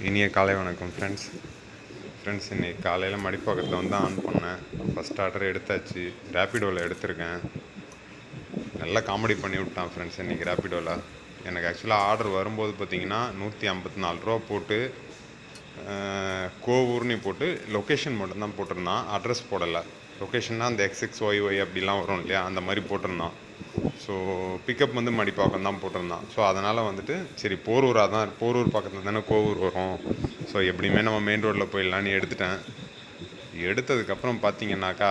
இனிய காலை வணக்கம் ஃப்ரெண்ட்ஸ் இன்றைக்கி காலையில் மடிப்பாக்கத்தில் வந்து ஆன் பண்ணேன். ஃபஸ்ட் ஆர்டர் எடுத்தாச்சு. ரேப்பிடோவில் எடுத்திருக்கேன். நல்லா காமெடி பண்ணி விட்டான் ஃப்ரெண்ட்ஸ் இன்றைக்கி ரேப்பிடோவில். எனக்கு ஆக்சுவலாக ஆர்டர் வரும்போது பார்த்திங்கன்னா 154 ரூபா போட்டு கோவூர்னு போட்டு லொக்கேஷன் மட்டும்தான் போட்டிருந்தான், அட்ரஸ் போடலை. லொக்கேஷன்னா அந்த XXYY அப்படிலாம் வரும் இல்லையா, அந்த மாதிரி போட்டிருந்தான். ஸோ பிக்கப் வந்து மடிப்பாக்கம் தான் போட்டிருந்தான். ஸோ அதனால் வந்துட்டு சரி போரூர் பக்கத்தில் தானே கோவூர் வரும், ஸோ எப்படியுமே நம்ம மெயின் ரோட்டில் போயிடலான்னு எடுத்துட்டேன். எடுத்ததுக்கப்புறம் பார்த்தீங்கன்னாக்கா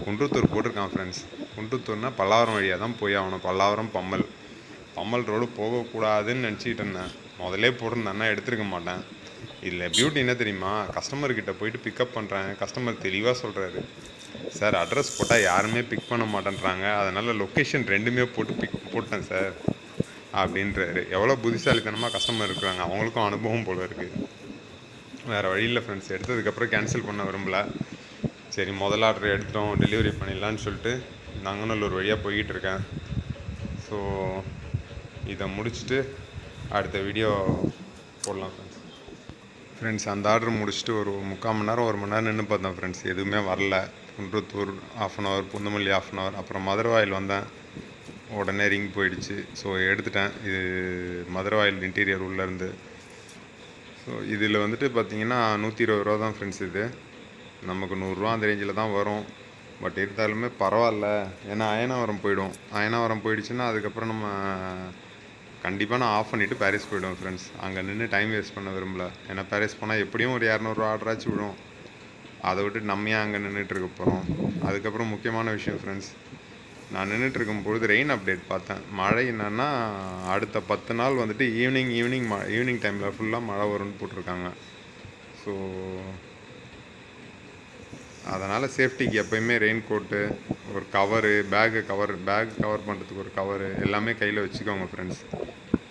குன்றத்தூர் போட்டிருக்கான் ஃப்ரெண்ட்ஸ். குன்றத்தூர்னால் பல்லாவரம் வழியாக தான் போய் ஆகணும். பல்லாவரம் பம்மல் ரோடு போகக்கூடாதுன்னு நினச்சிக்கிட்டு இருந்தேன். முதலே போட்டிருந்தேன்னா எடுத்துருக்க மாட்டேன். இதில் பியூட்டி என்ன தெரியுமா, கஸ்டமர்கிட்ட போயிட்டு பிக்கப் பண்ணுறேன். கஸ்டமர் தெளிவாக சொல்கிறாரு, சார் அட்ரஸ் போட்டால் யாருமே பிக் பண்ண மாட்டேன்றாங்க, அதனால் லொக்கேஷன் ரெண்டுமே போட்டேன் சார் அப்படின்றாரு. எவ்வளோ புத்திசாலித்தனமாக கஸ்டமர் இருக்கிறாங்க, அவங்களுக்கும் அனுபவம் போல் இருக்குது. வேறு வழியில் ஃப்ரெண்ட்ஸ் எடுத்ததுக்கப்புறம் கேன்சல் பண்ண விரும்பலை. சரி முதல் ஆர்டர் எடுத்தோம், டெலிவரி பண்ணிடலான்னு சொல்லிட்டு நங்கநல்லூர் வழியாக போய்கிட்டு இருக்கேன். ஸோ இதை முடிச்சுட்டு அடுத்த வீடியோ போடலாம் ஃப்ரெண்ட்ஸ். அந்த ஆர்டர் முடிச்சுட்டு ஒரு 3/4 மணி நேரம் 1 மணி நேரம் நின்று பார்த்தேன் ஃப்ரெண்ட்ஸ். எதுவுமே வரல. குன்றத்தூர் 1/2 hour, பூந்தமல்லி 1/2 hour, அப்புறம் மதுரவாயில் வந்தேன். உடனே ரிங் போயிடுச்சு. ஸோ எடுத்துட்டேன். இது மதுரவாயில் இன்டீரியர் உள்ளேருந்து. ஸோ இதில் வந்துட்டு பார்த்திங்கன்னா 120 ரூபா தான் ஃப்ரெண்ட்ஸ். இது நமக்கு 100 ரூபா அந்த ரேஞ்சில் தான் வரும். பட் இருந்தாலுமே பரவாயில்ல, ஏன்னா அயனாவரம் போயிடுச்சுன்னா அதுக்கப்புறம் நம்ம கண்டிப்பாக நான் ஆஃப் பண்ணிவிட்டு பாரிஸ் போய்டுவேன் ஃப்ரெண்ட்ஸ். அங்கே நின்று டைம் வேஸ்ட் பண்ண விரும்பலை. ஏன்னா பாரிஸ் போனால் எப்படியும் ஒரு 200 ரூபா ஆர்டராச்சும் விடும். அதை விட்டு நம்ம ஏன் அங்கே நின்றுட்டுருக்க போகிறோம். அதுக்கப்புறம் முக்கியமான விஷயம் ஃப்ரெண்ட்ஸ், நான் நின்றுட்டுருக்கும்பொழுது ரெயின் அப்டேட் பார்த்தேன். மழை என்னென்னா அடுத்த 10 நாள் வந்துட்டு ஈவினிங் டைமில் ஃபுல்லாக மழை வரும்னு போட்டிருக்காங்க. ஸோ அதனால் சேஃப்டிக்கு எப்போயுமே ரெயின் கோட்டு, ஒரு கவரு, பேக் கவர் பண்ணுறதுக்கு ஒரு கவரு எல்லாமே கையில் வச்சுக்கோங்க ஃப்ரெண்ட்ஸ்.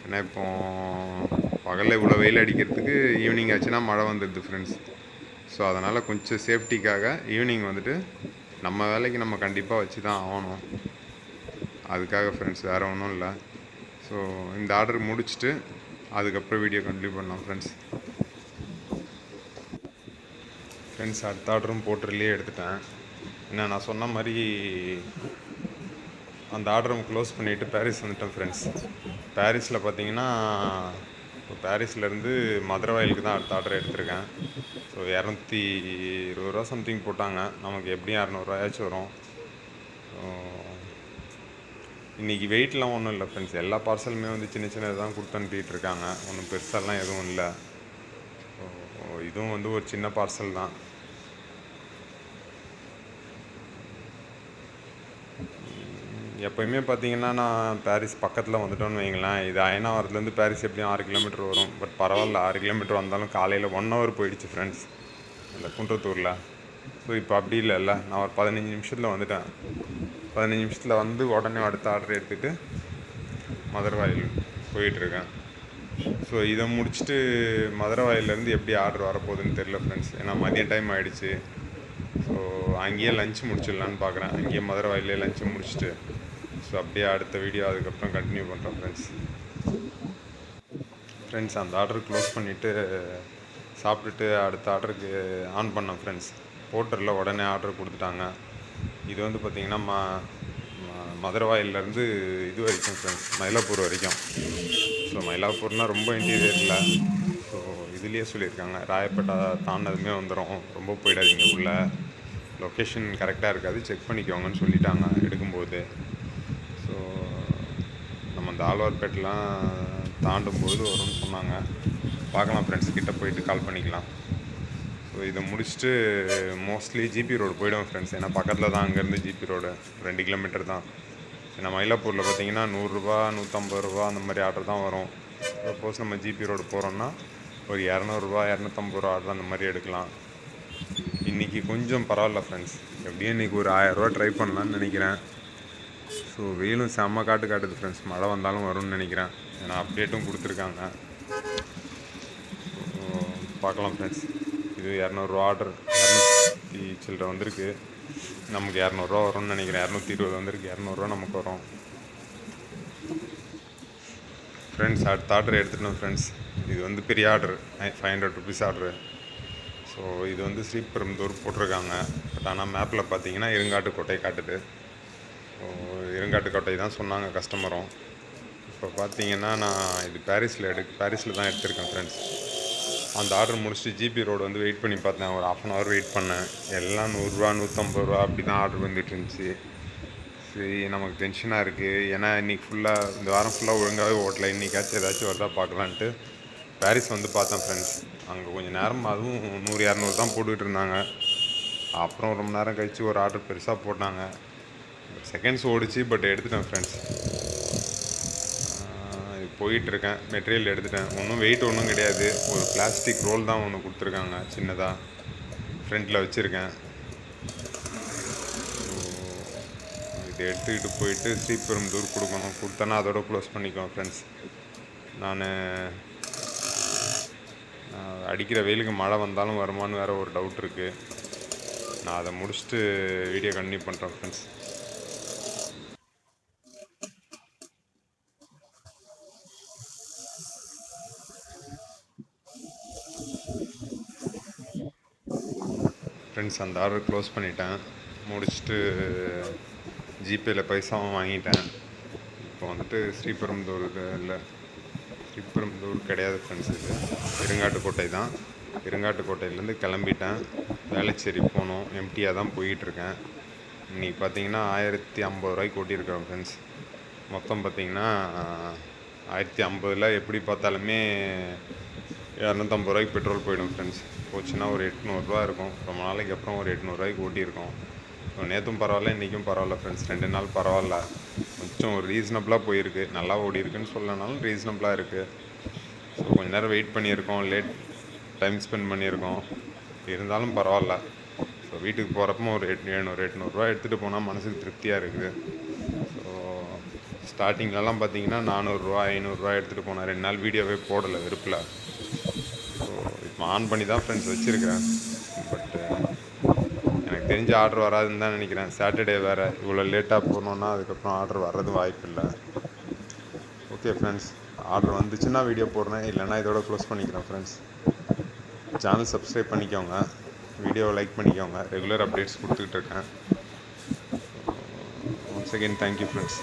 ஏன்னா இப்போ பகலில் இவ்வளோ வெயில் அடிக்கிறதுக்கு ஈவினிங் ஆச்சுன்னா மழை வந்துடுது ஃப்ரெண்ட்ஸ். ஸோ அதனால் கொஞ்சம் சேஃப்டிக்காக ஈவினிங் வந்துட்டு நம்ம வேலைக்கு நம்ம கண்டிப்பாக வச்சு தான் ஆகணும். அதுக்காக ஃப்ரெண்ட்ஸ், வேறு ஒன்றும் இல்லை. ஸோ இந்த ஆர்டர் முடிச்சுட்டு அதுக்கப்புறம் வீடியோ கண்டினியூ பண்ணலாம் ஃப்ரெண்ட்ஸ். அடுத்த ஆர்டரும் போர்ட்டர்லேயே எடுத்துட்டேன். ஏன்னா நான் சொன்ன மாதிரி அந்த ஆர்டரும் க்ளோஸ் பண்ணிவிட்டு பாரிஸ் வந்துட்டேன் ஃப்ரெண்ட்ஸ். பாரிஸில் பார்த்தீங்கன்னா இப்போ பாரிஸ்லேருந்து மதுரவாயிலுக்கு தான் அடுத்த ஆர்டர் எடுத்திருக்கேன். ஸோ 220 ரூபா சம்திங் போட்டாங்க. நமக்கு எப்படியும் 200 ரூபாயாச்சும் வரும். இன்றைக்கி வெயிட்லாம் ஒன்றும் இல்லை ஃப்ரெண்ட்ஸ். எல்லா பார்சலுமே வந்து சின்னதாக தான் கொடுத்து அனுப்பிட்டு இருக்காங்க. ஒன்றும் பெருசாலாம் எதுவும் இல்லை. இதுவும் வந்து ஒரு சின்ன பார்சல் தான். எப்போயுமே பார்த்தீங்கன்னா நான் பாரிஸ் பக்கத்தில் வந்துட்டோன்னு வைங்களேன். இது அயனாவரத்துலேருந்து பாரிஸ் எப்படியும் 6 கிலோமீட்டர் வரும். பட் பரவாயில்ல, 6 கிலோமீட்டர் வந்தாலும் காலையில் 1 hour போயிடுச்சு ஃப்ரெண்ட்ஸ் இந்த குன்றத்தூரில். ஸோ இப்போ அப்படி இல்லைல்ல, நான் ஒரு 15 நிமிஷத்தில் வந்துட்டேன். 15 நிமிஷத்தில் வந்து உடனே அடுத்த ஆர்டர் எடுத்துகிட்டு மதுரவாயில் போயிட்டுருக்கேன். ஸோ இதை முடிச்சுட்டு மதுரவாயிலேருந்து எப்படி ஆர்டர் வரப்போகுதுன்னு தெரில ஃப்ரெண்ட்ஸ். ஏன்னா மதியம் டைம் ஆகிடுச்சு. ஸோ அங்கேயே லஞ்சு முடிச்சிடலான்னு பார்க்குறேன். அங்கேயே மதுரவாயிலே லஞ்சு முடிச்சுட்டு ஸோ அப்படியே அடுத்த வீடியோ அதுக்கப்புறம் கண்டினியூ பண்ணுறேன் ஃப்ரெண்ட்ஸ். அந்த ஆர்டர் க்ளோஸ் பண்ணிவிட்டு சாப்பிட்டுட்டு அடுத்த ஆர்டருக்கு ஆன் பண்ணேன் ஃப்ரெண்ட்ஸ். போர்ட்டரில் உடனே ஆர்டர் கொடுத்துட்டாங்க. இது வந்து பார்த்திங்கன்னா மதுரவாயிலேருந்து இது வரைக்கும் ஃப்ரெண்ட்ஸ், மயிலாப்பூர் வரைக்கும். ஸோ மயிலாப்பூர்னால் ரொம்ப இன்டீரியரில். ஸோ இதுலேயே சொல்லியிருக்காங்க, ராயப்பேட்டை தாண்டதுமே வந்துடும், ரொம்ப போயிடாதீங்க, உள்ள லொக்கேஷன் கரெக்டாக இருக்காது, செக் பண்ணிக்கோங்கன்னு சொல்லிட்டாங்க எடுக்கும்போது. ஸோ நம்ம இந்த ஆழ்வார்பேட்டெலாம் தாண்டும்போது வரும்னு சொன்னாங்க. பார்க்கலாம் ஃப்ரெண்ட்ஸ், கிட்டே போயிட்டு கால் பண்ணிக்கலாம். ஸோ இதை முடிச்சுட்டு மோஸ்ட்லி ஜிபி ரோடு போய்டுவோம் ஃப்ரெண்ட்ஸ். ஏன்னா பக்கத்தில் தான் அங்கேருந்து ஜிபி ரோடு 2 கிலோமீட்டர் தான். ஏன்னா மயிலாப்பூரில் பார்த்திங்கன்னா 100 ரூபா 150 ரூபா அந்த மாதிரி ஆர்டர் தான் வரும். சப்போஸ் நம்ம ஜிபி ரோடு போகிறோன்னா ஒரு 200 ரூபா 250 ரூபா ஆர்டர் அந்த மாதிரி எடுக்கலாம். இன்றைக்கி கொஞ்சம் பரவாயில்ல ஃப்ரெண்ட்ஸ். எப்படியும் இன்றைக்கி ஒரு 1000 ரூபா ட்ரை பண்ணலான்னு நினைக்கிறேன். ஸோ வெயிலும் செம்ம காட்டுது ஃப்ரெண்ட்ஸ். மழை வந்தாலும் வரும்னு நினைக்கிறேன். ஏன்னா அப்டேட்டும் கொடுத்துருக்காங்க. ஸோ பார்க்கலாம் ஃப்ரெண்ட்ஸ். இது 200 ரூபா ஆர்டர், 200 சில்லரை வந்திருக்கு. நமக்கு 200 ரூபா வரும்னு நினைக்கிறேன். 220 வந்திருக்கு, 200 ரூபா நமக்கு வரும் ஃப்ரெண்ட்ஸ். அடுத்த ஆர்டர் எடுத்துட்டோம் ஃப்ரெண்ட்ஸ். இது வந்து பெரிய ஆர்டர், 500 ருபீஸ் ஆர்டரு. ஸோ இது வந்து ஸ்ரீபெரும்புதூர் போட்டிருக்காங்க. பட் ஆனால் மேப்பில் பார்த்தீங்கன்னா இருங்காட்டுக்கோட்டை காட்டுது. ஸோ இருங்காட்டுக்கோட்டை தான் சொன்னாங்க கஸ்டமரும். இப்போ பார்த்தீங்கன்னா நான் இது பாரிஸில் தான் எடுத்திருக்கேன் ஃப்ரெண்ட்ஸ். அந்த ஆர்டர் முடிச்சுட்டு ஜிபி ரோடு வந்து வெயிட் பண்ணி பார்த்தேன். ஒரு 1/2 அன் ஹவர் வெயிட் பண்ணேன். எல்லாம் 100 ரூபா 150 ரூபா அப்படி தான் ஆர்டர் வந்துட்டு இருந்துச்சு. சரி நமக்கு டென்ஷனாக இருக்குது. ஏன்னா இன்றைக்கி ஃபுல்லாக இந்த வாரம் ஃபுல்லாக ஒழுங்காகவே ஓட்டலை. இன்றைக்காச்சும் ஏதாச்சும் வருதா பார்க்கலான்ட்டு பாரிஸ் வந்து பார்த்தேன் ஃப்ரெண்ட்ஸ். அங்கே கொஞ்சம் நேரம் அதுவும் 100 200 தான் போட்டுக்கிட்டு இருந்தாங்க. அப்புறம் ரொம்ப நேரம் கழித்து ஒரு ஆர்டர் பெருசாக போட்டாங்க. செகண்ட்ஸ் ஓடிச்சு, பட் எடுத்துட்டேன் ஃப்ரெண்ட்ஸ். போயிட்டுருக்கேன். மெட்டீரியல் எடுத்துட்டேன். ஒன்றும் வெயிட் ஒன்றும் கிடையாது. ஒரு பிளாஸ்டிக் ரோல் தான் ஒன்று கொடுத்துருக்காங்க சின்னதாக, ஃப்ரண்ட்டில் வச்சுருக்கேன். இதை எடுத்துக்கிட்டு போயிட்டு ஸ்ரீபெரும்புதூர் கொடுக்கணும். கொடுத்தேன்னா அதோட க்ளோஸ் பண்ணிக்குவேன் ஃப்ரெண்ட்ஸ். நான் அடிக்கிற வெயிலுக்கு மழை வந்தாலும் வருமானு வேறு ஒரு டவுட் இருக்குது. நான் அதை முடிச்சுட்டு வீடியோ கண்டினியூ பண்ணுறேன் ஃப்ரெண்ட்ஸ். ஃப்ரெண்ட்ஸ் அந்த ஆர்டர் க்ளோஸ் பண்ணிட்டேன். முடிச்சுட்டு ஜிபேயில் பைசாவும் வாங்கிட்டேன். இப்போ வந்துட்டு ஸ்ரீபெரும்புதூருக்கு இல்லை, ஸ்ரீபெரும்புதூர் கிடையாது ஃப்ரெண்ட்ஸ், இது இருங்காட்டுக்கோட்டை தான். இருங்காட்டுக்கோட்டையிலேருந்து கிளம்பிட்டேன். வேளச்சேரி போகணும். எம்டியாக தான் போயிட்டுருக்கேன். இன்றைக்கி பார்த்தீங்கன்னா 1050 ரூபாய்க்கு ஓட்டியிருக்கேன் ஃப்ரெண்ட்ஸ். மொத்தம் பார்த்தீங்கன்னா 1050 எப்படி பார்த்தாலுமே 250 ரூபாய்க்கு பெட்ரோல் போயிடும் ஃப்ரெண்ட்ஸ். போச்சுன்னா ஒரு 800 இருக்கும். ரொம்ப நாளைக்கு அப்புறம் ஒரு 800 ரூபாய்க்கு ஓட்டியிருக்கோம். நேற்றும் பரவாயில்ல, இன்றைக்கும் பரவாயில்ல ஃப்ரெண்ட்ஸ். 2 நாள் பரவாயில்ல, கொஞ்சம் ஒரு ரீசனபிளாக போயிருக்கு. நல்லா ஓடி இருக்குன்னு சொல்லனாலும் ரீசனபிளாக இருக்குது. ஸோ கொஞ்சம் நேரம் வெயிட் பண்ணியிருக்கோம், லேட் டைம் ஸ்பெண்ட் பண்ணியிருக்கோம், இருந்தாலும் பரவாயில்ல. ஸோ வீட்டுக்கு போகிறப்போ ஒரு 800 எடுத்துகிட்டு போனால் மனசுக்கு திருப்தியாக இருக்குது. ஸோ ஸ்டார்டிங்லலாம் பார்த்தீங்கன்னா 400 500 எடுத்துகிட்டு போனேன். 2 நாள் வீடியோவே போடலை வெறுப்பில். ஸோ இப்போ ஆன் பண்ணி தான் ஃப்ரெண்ட்ஸ் வச்சுருக்கிறேன். பட்டு எனக்கு தெரிஞ்ச ஆர்டர் வராதுன்னு தான் நினைக்கிறேன். சாட்டர்டே வேறு, இவ்வளோ லேட்டாக போனோன்னா அதுக்கப்புறம் ஆர்டர் வர்றது வாய்ப்பு இல்லை. ஓகே ஃப்ரெண்ட்ஸ், ஆர்டர் வந்துச்சுன்னா வீடியோ போடுறேன், இல்லைனா இதோட க்ளோஸ் பண்ணிக்கிறேன் ஃப்ரெண்ட்ஸ். சேனல் சப்ஸ்கிரைப் பண்ணிக்கோங்க, வீடியோவை லைக் பண்ணிக்கோங்க. ரெகுலர் அப்டேட்ஸ் கொடுத்துக்கிட்டு இருக்கேன். Once again thank you friends.